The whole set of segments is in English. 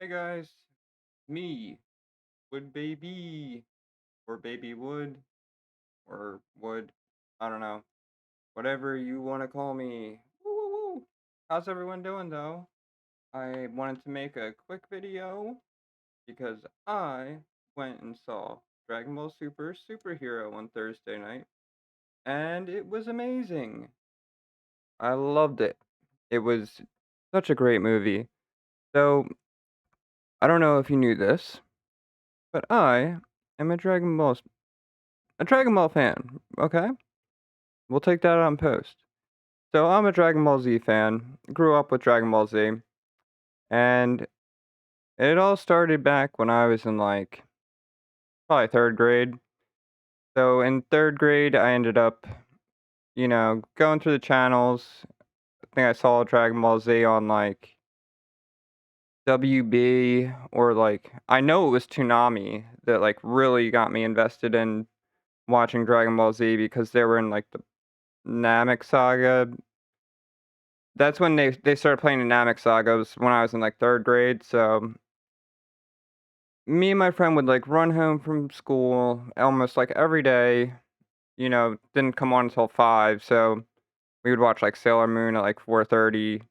Hey guys, me, Wood Baby, or Baby Wood, or Wood, I don't know, whatever you want to call me. Woo, woo, woo. How's everyone doing though? I wanted to make a quick video because I went and saw Dragon Ball Super Hero on Thursday night, and it was amazing. I loved it. It was such a great movie. So, I don't know if you knew this, but I am a Dragon Ball fan, okay? We'll take that on post. So I'm a Dragon Ball Z fan. Grew up with Dragon Ball Z, and it all started back when I was in like probably third grade. So in third grade, I ended up, going through the channels. I think I saw Dragon Ball Z on like WB or like I know it was Toonami that like really got me invested in watching Dragon Ball Z because they were in like the Namek Saga. That's when they started playing Dynamic Sagas when I was in, like, 3rd grade, so me and my friend would, like, run home from school almost, like, every day, didn't come on until 5, so we would watch, like, Sailor Moon at, like, 4:30,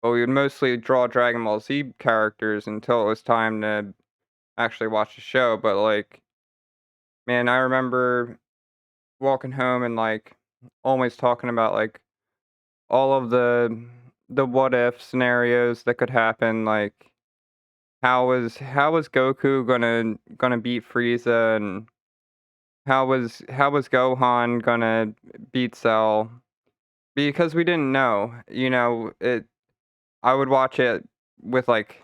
but we would mostly draw Dragon Ball Z characters until it was time to actually watch the show, but, like, man, I remember walking home and, like, always talking about, like, all of the what if scenarios that could happen, like how was Goku gonna beat Frieza, and how was Gohan gonna beat Cell? Because we didn't know, I would watch it with, like,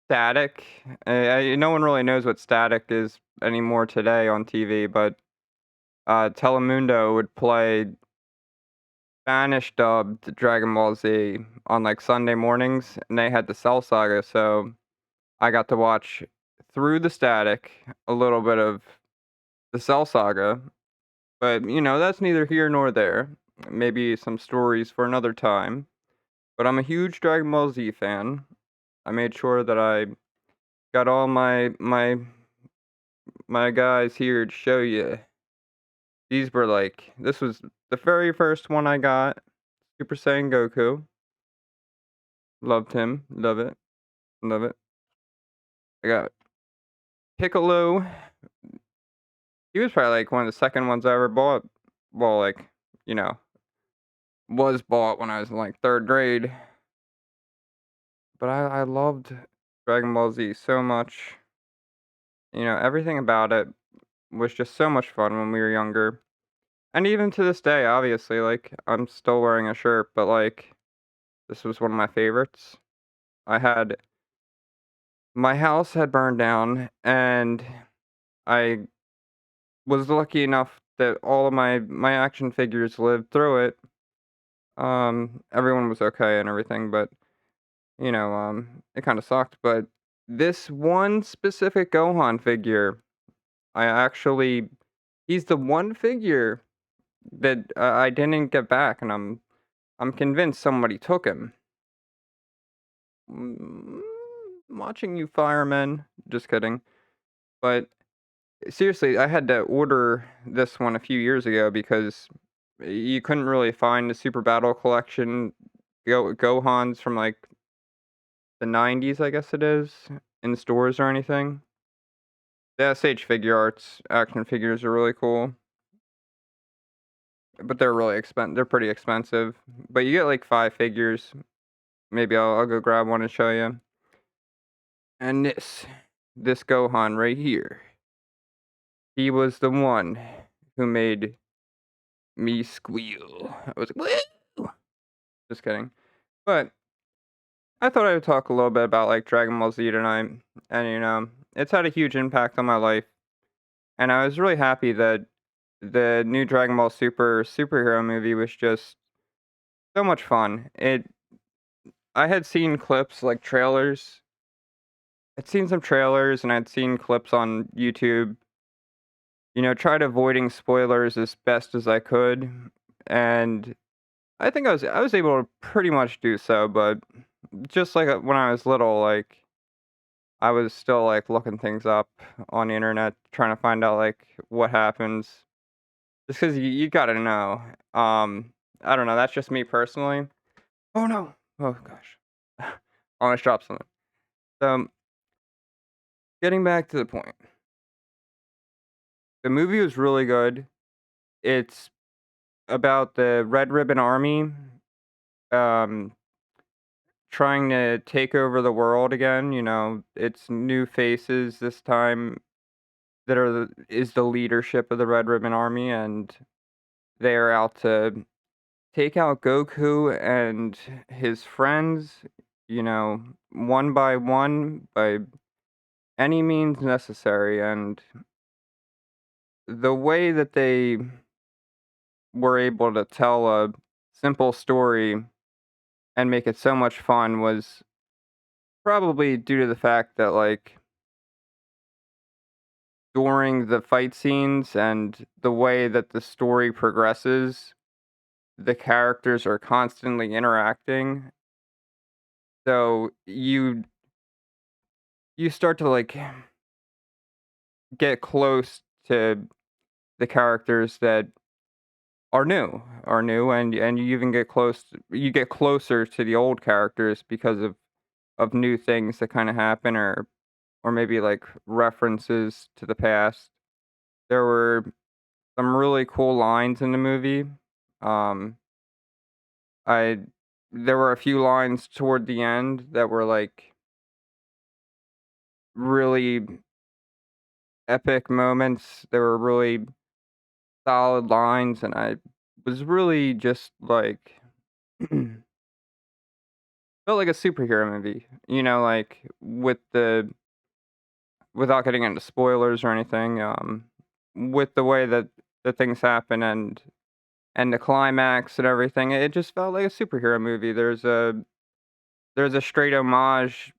static. No one really knows what static is anymore today on TV, but, Telemundo would play Spanish dubbed Dragon Ball Z on, like, Sunday mornings, and they had the Cell Saga, so I got to watch through the static a little bit of the Cell Saga, but, that's neither here nor there. Maybe some stories for another time, but I'm a huge Dragon Ball Z fan. I made sure that I got all my guys here to show you. These were, like this was the very first one I got, Super Saiyan Goku. Loved him, love it, love it. I got Piccolo. He was probably, like, one of the second ones I ever bought. Well, like, you know, was bought when I was in, like, 3rd grade, but I loved Dragon Ball Z so much. Everything about it was just so much fun when we were younger, and even to this day, obviously, like, I'm still wearing a shirt, but, like, this was one of my favorites. I had my house had burned down, and I was lucky enough that all of my action figures lived through it. Everyone was okay and everything, but it kinda sucked, but this one specific Gohan figure, I actually he's the one figure that, I didn't get back, and I'm convinced somebody took him. Mm, watching you firemen. Just kidding. But, seriously, I had to order this one a few years ago because you couldn't really find the Super Battle Collection Gohans from, like, the '90s, I guess it is, in stores or anything. The SH Figure Arts action figures are really cool, but they're pretty expensive. But you get like 5 figures. Maybe I'll go grab one and show you. And this Gohan right here, he was the one who made me squeal. I was like, "Woo!" Just kidding. But I thought I would talk a little bit about like Dragon Ball Z tonight, and it's had a huge impact on my life, and I was really happy that the new Dragon Ball Superhero movie was just so much fun. I had seen clips, like trailers. I'd seen some trailers and I'd seen clips on YouTube. Tried avoiding spoilers as best as I could, and I think I was able to pretty much do so. But just like, when I was little, like, I was still, like, looking things up on the internet, trying to find out, like, what happens. Just 'cause you gotta know. I don't know, that's just me personally. Oh, no. Oh, gosh. Almost dropped something. So, getting back to the point. The movie was really good. It's about the Red Ribbon Army, um, trying to take over the world again, it's new faces this time that are the leadership of the Red Ribbon Army, and they are out to take out Goku and his friends, one by one, by any means necessary, and the way that they were able to tell a simple story and make it so much fun was probably due to the fact that, like, during the fight scenes and the way that the story progresses, the characters are constantly interacting. So you start to, like, get close to the characters that are new, and you even you get closer to the old characters because of new things that kinda happen, or maybe, like, references to the past. There were some really cool lines in the movie. Um, I there were a few lines toward the end that were, like, really epic moments. They were really solid lines, and I was really just, like, felt like a superhero movie, like, without getting into spoilers or anything, with the way that things happen, and the climax and everything, it just felt like a superhero movie. There's a straight homage.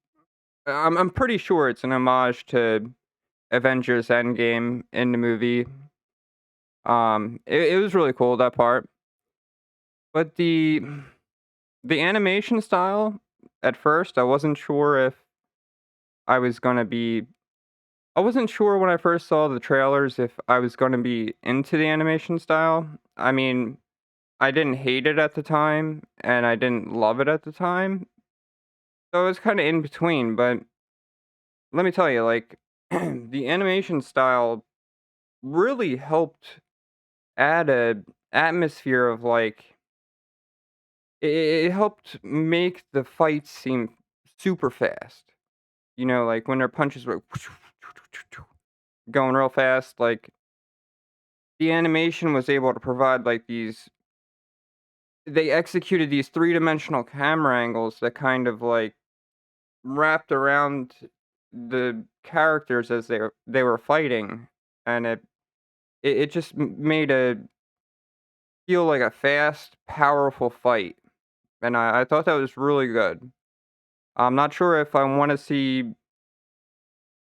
I'm pretty sure it's an homage to Avengers: Endgame in the movie. It was really cool, that part, but the animation style, at first, I was gonna be I wasn't sure when I first saw the trailers if I was gonna be into the animation style. I mean, I didn't hate it at the time, and I didn't love it at the time, so it was kinda in between, but let me tell you, like, the animation style really helped add a atmosphere of, like, it helped make the fights seem super fast. Like, when their punches were going real fast, like, the animation was able to provide, like, these they executed these three-dimensional camera angles that kind of, like, wrapped around the characters as they were fighting, and it just made it feel like a fast, powerful fight, and I thought that was really good. I'm not sure if I wanna see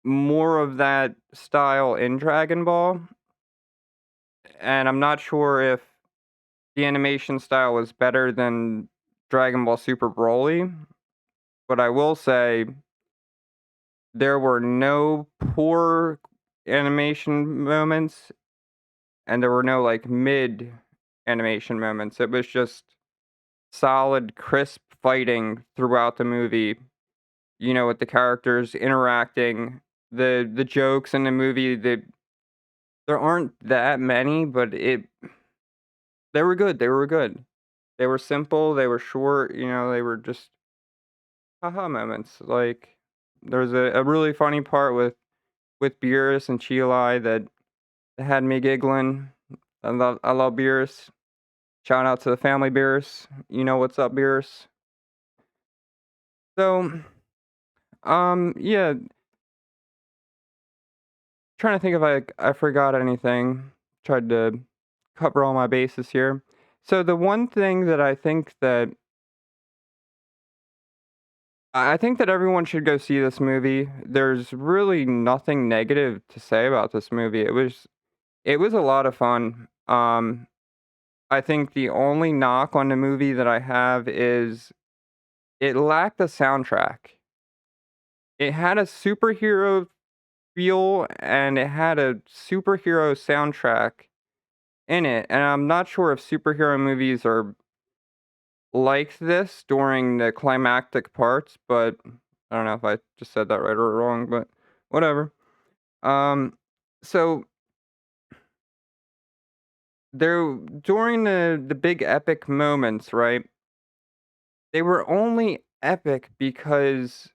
more of that style in Dragon Ball, and I'm not sure if the animation style was better than Dragon Ball Super Broly, but I will say there were no poor animation moments, and there were no, like, mid animation moments. It was just solid, crisp fighting throughout the movie, with the characters interacting. The jokes in the movie, there aren't that many, but they were good, they were good. They were simple, they were short, they were just haha moments. Like, there's a really funny part with Beerus and Chilai that had me giggling. I love Beerus. Shout out to the family Beerus. You know what's up, Beerus. So, yeah, trying to think if I forgot anything. Tried to cover all my bases here. So the one thing that I think that everyone should go see this movie. There's really nothing negative to say about this movie. It was a lot of fun. I think the only knock on the movie that I have is it lacked a soundtrack. It had a superhero feel, and it had a superhero soundtrack in it, and I'm not sure if superhero movies are like this during the climactic parts, but I don't know if I just said that right or wrong, but whatever. Um, so there during the big epic moments, right? They were only epic because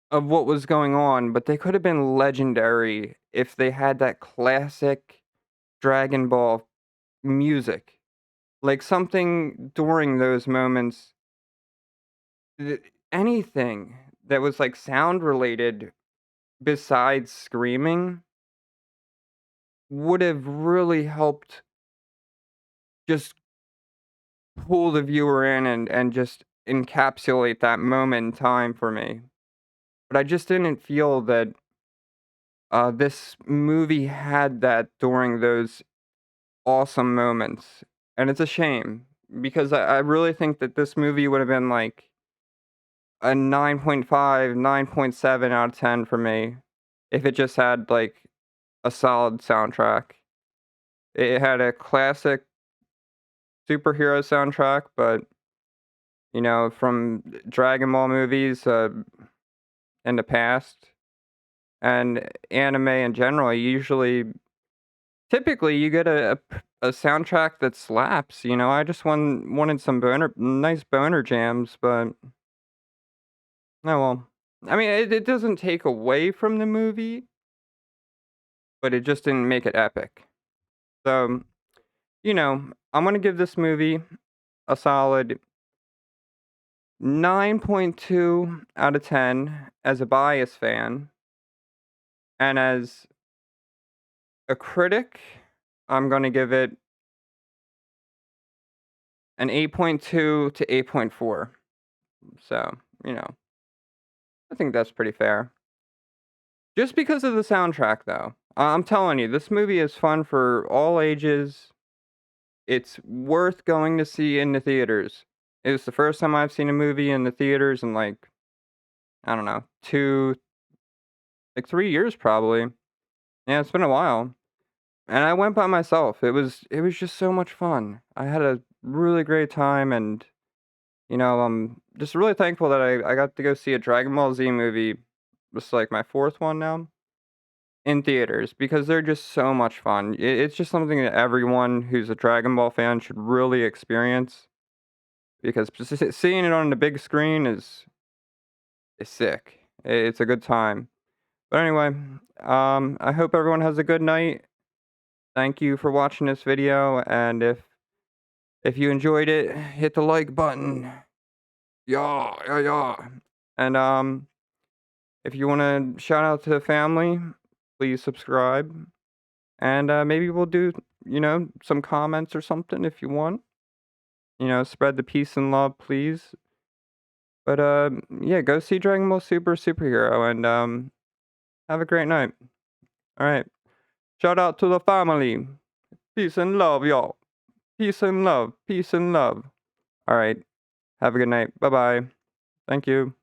of what was going on, but they could have been legendary if they had that classic Dragon Ball music. Like something during those moments, th- anything that was like sound related besides screaming would have really helped just pull the viewer in and just encapsulate that moment in time for me. But I just didn't feel that this movie had that during those awesome moments. And it's a shame because I really think that this movie would have been like a 9.5, 9.7 out of 10 for me if it just had like a solid soundtrack. It had a classic superhero soundtrack, but from Dragon Ball movies in the past and anime in general, typically you get a soundtrack that slaps. I just wanted some nice boner jams, but oh well. I mean, it doesn't take away from the movie, but it just didn't make it epic. So, I'm gonna give this movie a solid 9.2 out of 10 as a bias fan, and as a critic, I'm gonna give it an 8.2 to 8.4. So, you know, I think that's pretty fair. Just because of the soundtrack, though. I'm telling you, this movie is fun for all ages. It's worth going to see in the theaters. It was the first time I've seen a movie in the theaters in like, I don't know, 3 years probably. Yeah, it's been a while. And I went by myself. It was just so much fun. I had a really great time, and I'm just really thankful that I got to go see a Dragon Ball Z movie. It's like my fourth one now in theaters because they're just so much fun. It's just something that everyone who's a Dragon Ball fan should really experience because seeing it on the big screen is sick. It's a good time. But anyway, I hope everyone has a good night. Thank you for watching this video, and if you enjoyed it, hit the like button. Yeah, yeah, yeah. And if you want to shout out to the family, please subscribe. And maybe we'll do, some comments or something if you want. Spread the peace and love, please. But yeah, go see Dragon Ball Superhero, and have a great night. All right. Shout out to the family. Peace and love, y'all. Peace and love. Peace and love. All right. Have a good night. Bye bye. Thank you.